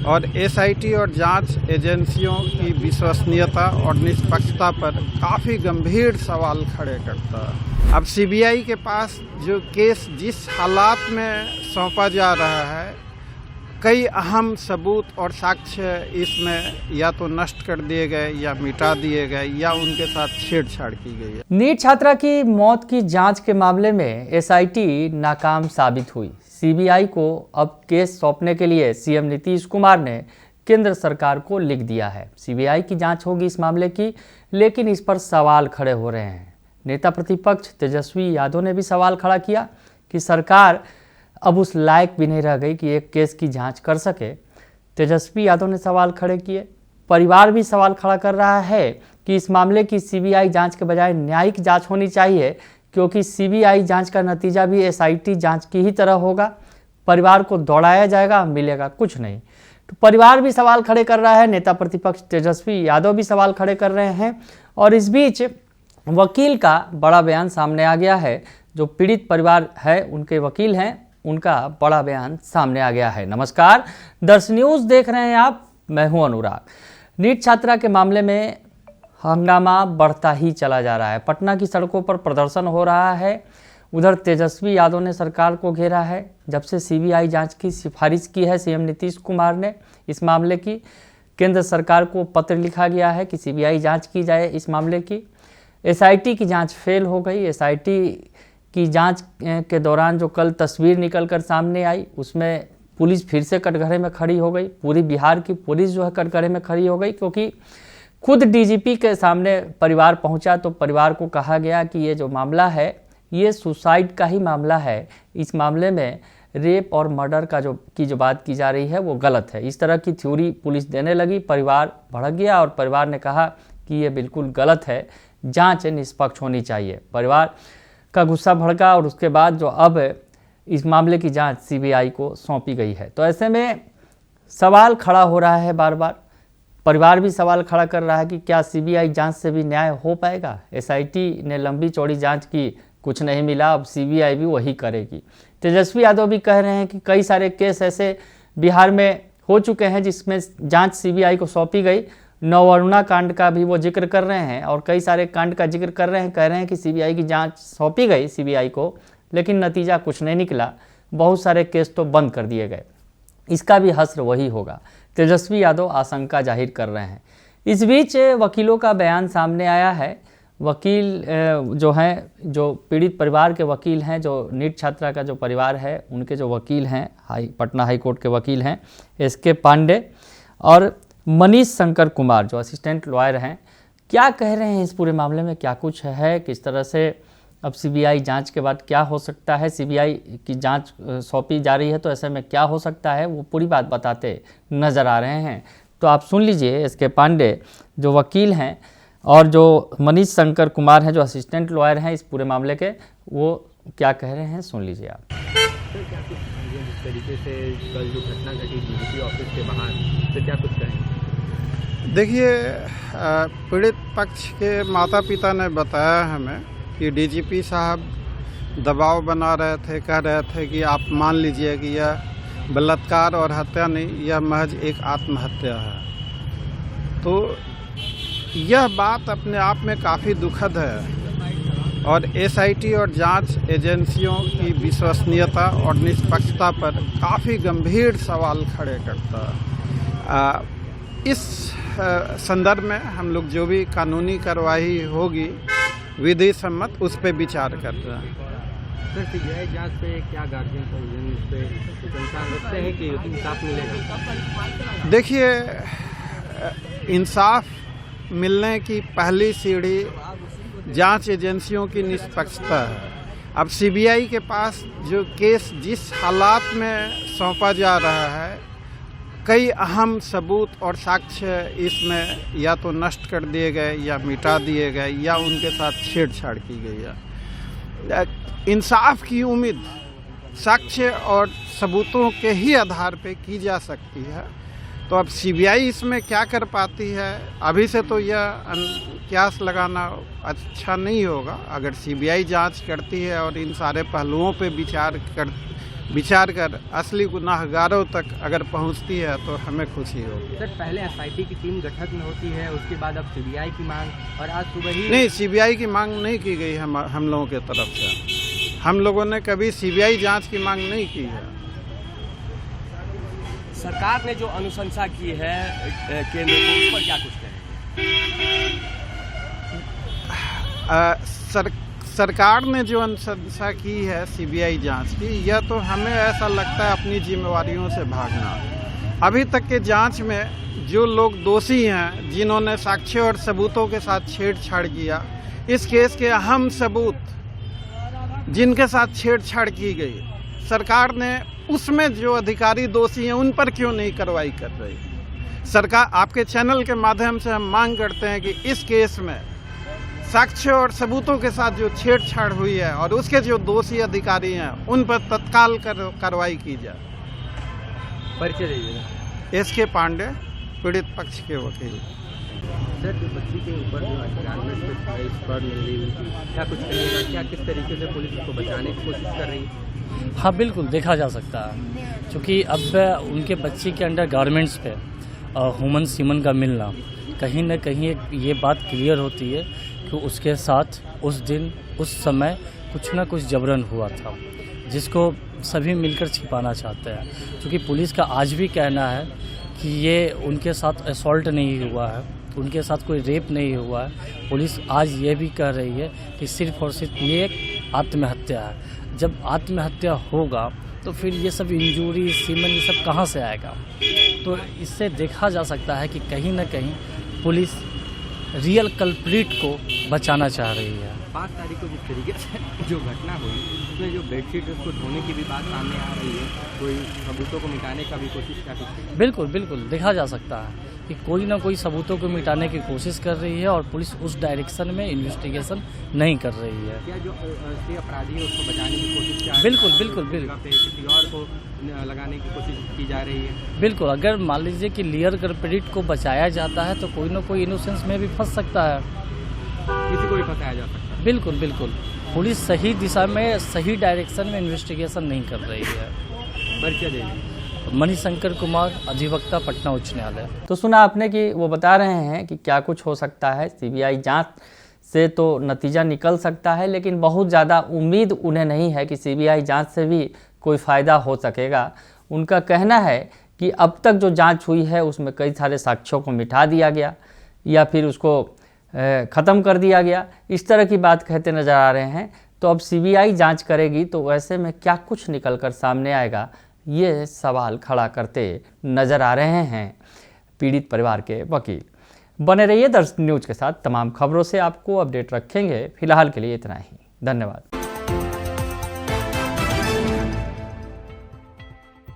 और एसआईटी और जांच एजेंसियों की विश्वसनीयता और निष्पक्षता पर काफ़ी गंभीर सवाल खड़े करता है। अब सीबीआई के पास जो केस जिस हालात में सौंपा जा रहा है, कई अहम सबूत और साक्ष्य इसमें या तो नष्ट कर दिए गए या मिटा दिए गए या उनके साथ छेड़छाड़ की गई है। नीट छात्रा की मौत की जांच के मामले में एसआईटी नाकाम साबित हुई। सीबीआई को अब केस सौंपने के लिए सीएम नीतीश कुमार ने केंद्र सरकार को लिख दिया है। सीबीआई की जांच होगी इस मामले की, लेकिन इस पर सवाल खड़े हो रहे हैं। नेता प्रतिपक्ष तेजस्वी यादव ने भी सवाल खड़ा किया कि सरकार अब उस लायक भी नहीं रह गई कि एक केस की जांच कर सके। तेजस्वी यादव ने सवाल खड़े किए। परिवार भी सवाल खड़ा कर रहा है कि इस मामले की सीबीआई जांच के बजाय न्यायिक जांच होनी चाहिए, क्योंकि सीबीआई जांच का नतीजा भी एसआईटी जांच की ही तरह होगा। परिवार को दौड़ाया जाएगा, मिलेगा कुछ नहीं। तो परिवार भी सवाल खड़े कर रहा है, नेता प्रतिपक्ष तेजस्वी यादव भी सवाल खड़े कर रहे हैं। और इस बीच वकील का बड़ा बयान सामने आ गया है। जो पीड़ित परिवार है, उनके वकील हैं, उनका बड़ा बयान सामने आ गया है। नमस्कार, दर्श न्यूज़ देख रहे हैं आप, मैं हूं अनुराग। नीट छात्रा के मामले में हंगामा बढ़ता ही चला जा रहा है। पटना की सड़कों पर प्रदर्शन हो रहा है। उधर तेजस्वी यादव ने सरकार को घेरा है। जब से सीबीआई जांच की सिफारिश की है सीएम नीतीश कुमार ने इस मामले की, केंद्र सरकार को पत्र लिखा गया है कि सीबीआई जांच की जाए इस मामले की। एसआईटी की जांच फेल हो गई। एसआईटी की जांच के दौरान जो कल तस्वीर निकलकर सामने आई, उसमें पुलिस फिर से कटघरे में खड़ी हो गई। पूरी बिहार की पुलिस जो है कटघरे में खड़ी हो गई, क्योंकि खुद डीजीपी के सामने परिवार पहुंचा तो परिवार को कहा गया कि ये जो मामला है ये सुसाइड का ही मामला है। इस मामले में रेप और मर्डर का जो बात की जा रही है वो गलत है। इस तरह की थ्योरी पुलिस देने लगी। परिवार भड़क गया और परिवार ने कहा कि ये बिल्कुल गलत है, जाँच निष्पक्ष होनी चाहिए। परिवार का गुस्सा भड़का और उसके बाद जो अब इस मामले की जांच सीबीआई को सौंपी गई है। तो ऐसे में सवाल खड़ा हो रहा है बार बार। परिवार भी सवाल खड़ा कर रहा है कि क्या सीबीआई जांच से भी न्याय हो पाएगा। एसआईटी ने लंबी चौड़ी जांच की, कुछ नहीं मिला, अब सीबीआई भी वही करेगी। तेजस्वी यादव भी कह रहे हैं कि कई सारे केस ऐसे बिहार में हो चुके हैं जिसमें जाँच सीबीआई को सौंपी गई। नवरुणा कांड का भी वो जिक्र कर रहे हैं और कई सारे कांड का जिक्र कर रहे हैं। कह रहे हैं कि सीबीआई की जांच सौंपी गई सीबीआई को, लेकिन नतीजा कुछ नहीं निकला। बहुत सारे केस तो बंद कर दिए गए। इसका भी हश्र वही होगा। तेजस्वी यादव आशंका जाहिर कर रहे हैं। इस बीच वकीलों का बयान सामने आया है। वकील जो हैं, जो पीड़ित परिवार के वकील हैं, जो नीट छात्रा का जो परिवार है, उनके जो वकील हैं, पटना हाई कोर्ट के वकील हैं एसके पांडे और मनीष शंकर कुमार जो असिस्टेंट लॉयर हैं, क्या कह रहे हैं इस पूरे मामले में, क्या कुछ है, किस तरह से अब सीबीआई जांच के बाद क्या हो सकता है। सीबीआई की जांच सौंपी जा रही है तो ऐसे में क्या हो सकता है, वो पूरी बात बताते नज़र आ रहे हैं। तो आप सुन लीजिए एसके पांडे जो वकील हैं और जो मनीष शंकर कुमार हैं जो असिस्टेंट लॉयर हैं इस पूरे मामले के, वो क्या कह रहे हैं, सुन लीजिए आप। जिस तरीके से कल जो घटना घटी डीजीपी ऑफिस के बाहर, तो क्या कुछ कहें? देखिए, पीड़ित पक्ष के माता पिता ने बताया हमें कि डीजीपी साहब दबाव बना रहे थे, कह रहे थे कि आप मान लीजिए कि यह बलात्कार और हत्या नहीं, यह महज एक आत्महत्या है। तो यह बात अपने आप में काफ़ी दुखद है और एसआईटी और जांच एजेंसियों की विश्वसनीयता और निष्पक्षता पर काफ़ी गंभीर सवाल खड़े करता है। इस संदर्भ में हम लोग जो भी कानूनी कार्रवाई होगी विधि सम्मत उस पर विचार कर रहे हैं। सर, सीबीआई जांच पे क्या गार्जियन पे इंसान रखते हैं कि इंसाफ मिलेगा? देखिए, इंसाफ मिलने की पहली सीढ़ी जांच एजेंसियों की निष्पक्षता है। अब सीबीआई के पास जो केस जिस हालात में सौंपा जा रहा है, कई अहम सबूत और साक्ष्य इसमें या तो नष्ट कर दिए गए या मिटा दिए गए या उनके साथ छेड़छाड़ की गई है। इंसाफ की उम्मीद साक्ष्य और सबूतों के ही आधार पे की जा सकती है। तो अब सीबीआई इसमें क्या कर पाती है, अभी से तो यह क्यास लगाना अच्छा नहीं होगा। अगर सीबीआई जांच करती है और इन सारे पहलुओं पे विचार विचार कर असली गुनाहगारों तक अगर पहुंचती है तो हमें खुशी होगी। सर, पहले एसआईटी की टीम गठन होती है, उसके बाद अब सीबीआई की मांग, और आज सुबह ही नहीं, सीबीआई की मांग नहीं की गई हम लोगों की तरफ से। हम लोगों ने कभी सीबीआई जांच की मांग नहीं की है। सरकार ने जो अनुशंसा की है केंद्र को, उस पर क्या कुछ कहेंगे? सरकार ने जो अनुशंसा की है सीबीआई जांच की, यह तो हमें ऐसा लगता है अपनी जिम्मेवारियों से भागना। अभी तक के जांच में जो लोग दोषी हैं, जिन्होंने साक्ष्य और सबूतों के साथ छेड़छाड़ किया, इस केस के अहम सबूत जिनके साथ छेड़छाड़ की गई, सरकार ने उसमें जो अधिकारी दोषी हैं उन पर क्यों नहीं कार्रवाई कर रही? सरकार, आपके चैनल के माध्यम से हम मांग करते हैं कि इस केस में साक्ष्य और सबूतों के साथ जो छेड़छाड़ हुई है और उसके जो दोषी अधिकारी हैं उन पर तत्काल कार्रवाई की जाए। परिचय दीजिएगा। एसके पांडे, पीड़ित पक्ष के वकील। सर, जो बच्ची के ऊपर जो गारमेंट पे स्पर्ड मिली हुई थी, क्या कुछ कहिएगा? क्या किस तरीके से पुलिस उसको बचाने की कोशिश कर रही है? हाँ, बिल्कुल देखा जा सकता है, क्योंकि अब उनके बच्चे के अंडर गारमेंट्स पे ह्यूमन सीमन का मिलना, कहीं ना कहीं ये बात क्लियर होती है कि उसके साथ उस दिन उस समय कुछ ना कुछ जबरन हुआ था, जिसको सभी मिलकर छिपाना चाहते हैं। क्योंकि पुलिस का आज भी कहना है कि ये उनके साथ असॉल्ट नहीं हुआ है, उनके साथ कोई रेप नहीं हुआ है। पुलिस आज ये भी कह रही है कि सिर्फ और सिर्फ ये एक आत्महत्या है। जब आत्महत्या होगा तो फिर ये सब इंजूरी, सीमन, ये सब कहाँ से आएगा? तो इससे देखा जा सकता है कि कहीं ना कहीं पुलिस रियल कल्प्रिट को बचाना चाह रही है। 5 तारीख को जिस तरीके से जो घटना हुई, उसमें जो बेडशीट उसको धोने की भी बात सामने आ रही है, कोई सबूतों को मिटाने का भी कोशिश कर रही है। बिल्कुल बिल्कुल देखा जा सकता है कि कोई ना कोई सबूतों को मिटाने की कोशिश कर रही है और पुलिस उस डायरेक्शन में इन्वेस्टिगेशन नहीं कर रही है। क्या जो असली अपराधी है उसको बचाने की कोशिश क्या बिल्कुल बिल्कुल बिल्कुल किसी और को लगाने की कोशिश की जा रही है? बिल्कुल, अगर मान लीजिए कि लियर कल्प्रिट को बचाया जाता है तो कोई ना कोई इनोसेंस में भी फंस सकता है, किसी को भी फंसाया जा सकता है। बिल्कुल बिल्कुल, पुलिस सही दिशा में, सही डायरेक्शन में इन्वेस्टिगेशन नहीं कर रही है। परिचय देंगे। मणिशंकर कुमार, अधिवक्ता, पटना उच्च न्यायालय। तो सुना आपने कि वो बता रहे हैं कि क्या कुछ हो सकता है। सीबीआई जांच से तो नतीजा निकल सकता है, लेकिन बहुत ज़्यादा उम्मीद उन्हें नहीं है कि सीबीआई जांच से भी कोई फ़ायदा हो सकेगा। उनका कहना है कि अब तक जो जांच हुई है उसमें कई सारे साक्ष्यों को मिटा दिया गया या फिर उसको ख़त्म कर दिया गया, इस तरह की बात कहते नज़र आ रहे हैं। तो अब सीबीआई जांच करेगी तो वैसे में क्या कुछ निकल कर सामने आएगा, ये सवाल खड़ा करते नज़र आ रहे हैं पीड़ित परिवार के वकील। बने रहिए दर्शक न्यूज़ के साथ, तमाम खबरों से आपको अपडेट रखेंगे। फिलहाल के लिए इतना ही, धन्यवाद।